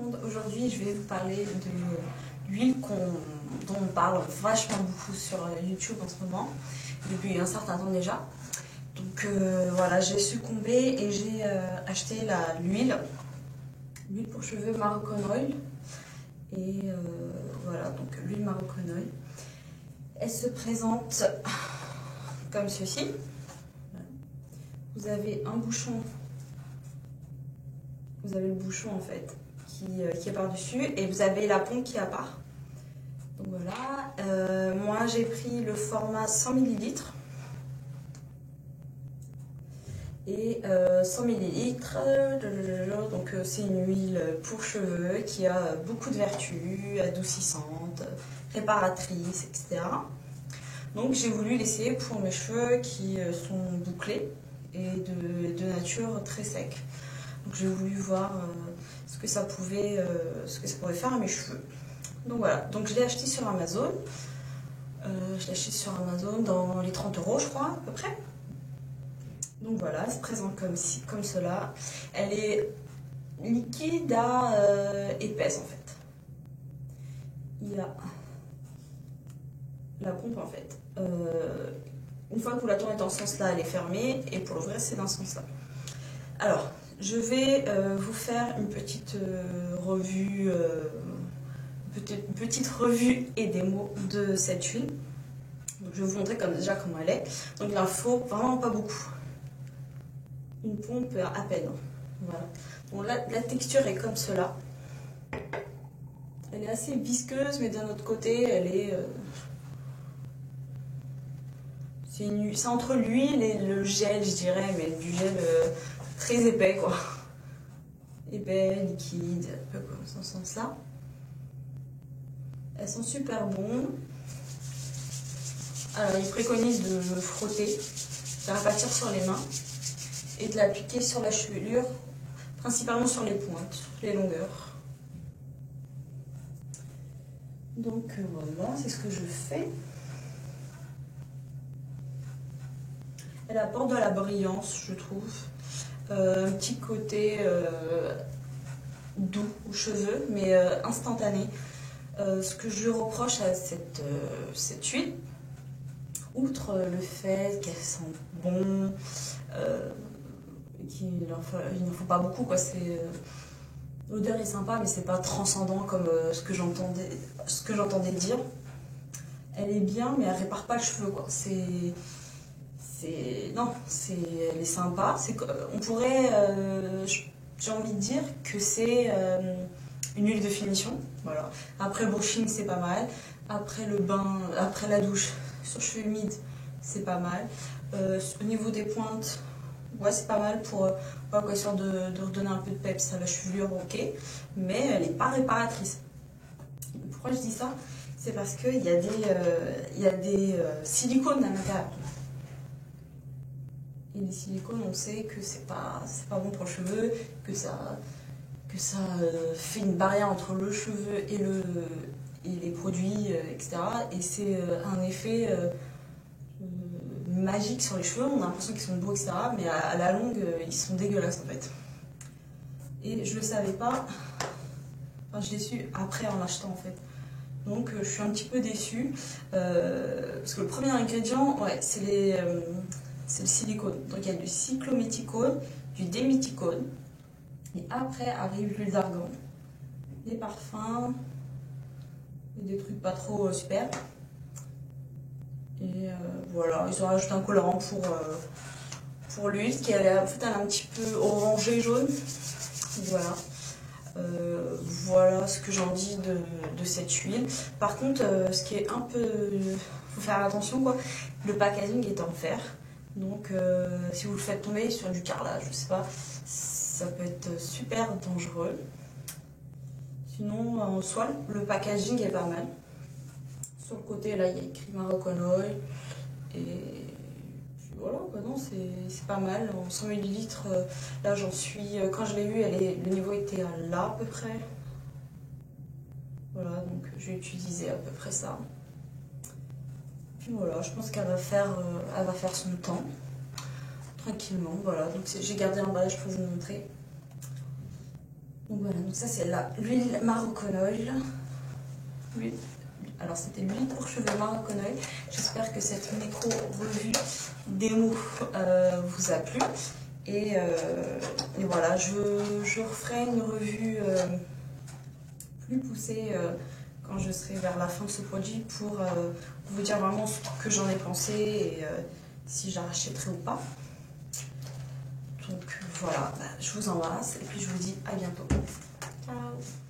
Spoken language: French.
monde, aujourd'hui je vais vous parler de l'huile dont on parle vachement beaucoup sur YouTube en ce moment, depuis un certain temps déjà. Donc voilà, j'ai succombé et j'ai acheté l'huile pour cheveux Moroccan Oil. Et voilà, donc l'huile Moroccan Oil. Elle se présente comme ceci. Vous avez un bouchon, vous avez le bouchon en fait qui est par-dessus et vous avez la pompe qui est à part. Donc voilà, moi j'ai pris le format 100 ml et 100 ml, donc c'est une huile pour cheveux qui a beaucoup de vertus, adoucissante, réparatrice, etc. Donc j'ai voulu l'essayer pour mes cheveux qui sont bouclés et de nature très sec. Donc j'ai voulu voir ce que ça pouvait faire à mes cheveux. Donc voilà, donc je l'ai acheté sur Amazon. Je l'ai acheté sur Amazon dans les 30 € je crois à peu près. Donc voilà, elle se présente comme cela. Elle est liquide à épaisse en fait. Il y a la pompe en fait. Une fois que vous la tournez dans ce sens-là, elle est fermée, et pour l'ouvrir, c'est dans ce sens-là. Alors, je vais vous faire une petite revue, et démo de cette huile. Donc, je vais vous montrer déjà comment elle est. Donc, il en faut vraiment pas beaucoup. Une pompe à peine. Voilà. Bon, là, la texture est comme cela. Elle est assez visqueuse, mais d'un autre côté, elle est... c'est entre l'huile et le gel, je dirais, mais du gel très épais, quoi. Épais, liquide, un peu comme dans ce sens-là. Elles sont super bonnes. Alors, ils préconisent de frotter, de la rabattre sur les mains et de l'appliquer sur la chevelure, principalement sur les pointes, les longueurs. Donc voilà, c'est ce que je fais. Elle apporte de la brillance, je trouve. Un petit côté doux aux cheveux, mais instantané. Ce que je reproche à cette huile, outre le fait qu'elle sent bon, il n'en faut pas beaucoup, quoi. L'odeur est sympa, mais c'est pas transcendant comme ce que j'entendais dire. Elle est bien, mais elle répare pas le cheveu, quoi. Elle est sympa. On pourrait, j'ai envie de dire que c'est une huile de finition. Voilà. Après le brushing, c'est pas mal. Après le bain, après la douche sur cheveux humides, c'est pas mal. Au niveau des pointes, ouais, c'est pas mal pour histoire de redonner un peu de peps à la chevelure, ok. Mais elle n'est pas réparatrice. Pourquoi je dis ça? C'est parce qu'il y a des silicones à l'intérieur. Et les silicones, on sait que c'est pas bon pour le cheveu, que ça fait une barrière entre le cheveu et les produits, etc. Et c'est un effet magique sur les cheveux. On a l'impression qu'ils sont beaux, etc. Mais à la longue, ils sont dégueulasses en fait. Et je le savais pas. Enfin, je l'ai su après en l'achetant en fait. Donc je suis un petit peu déçue. Parce que le premier ingrédient, ouais, c'est le silicone. Donc il y a du cyclométhicone, du déméthicone. Et après arrive l'huile d'argan. Les parfums. Et des trucs pas trop super. Et voilà, ils ont rajouté un colorant pour l'huile qui en fait elle est un petit peu orangé jaune. Voilà. Voilà ce que j'en dis de cette huile. Par contre, ce qui est un peu... faut faire attention, quoi. Le packaging est en fer. Donc, si vous le faites tomber sur du carrelage, je sais pas, ça peut être super dangereux. Sinon, en soi, le packaging est pas mal. Sur le côté, là, il y a écrit Moroccan Oil. Et puis voilà, quoi, non, c'est pas mal. En 100 ml, là, j'en suis... Quand je l'ai eu, le niveau était là, à peu près. Voilà, donc j'ai utilisé à peu près ça. Puis voilà, je pense qu'elle va faire son temps. Tranquillement, voilà. Donc j'ai gardé l'emballage pour vous montrer. Donc voilà, donc ça c'est l'huile Moroccan Oil. Alors c'était l'huile pour cheveux Moroccan Oil. J'espère que cette micro-revue démo vous a plu. Et voilà, je referai une revue plus poussée quand je serai vers la fin de ce produit pour vous dire vraiment ce que j'en ai pensé et si j'achèterai ou pas. Donc voilà, je vous embrasse et puis je vous dis à bientôt. Ciao!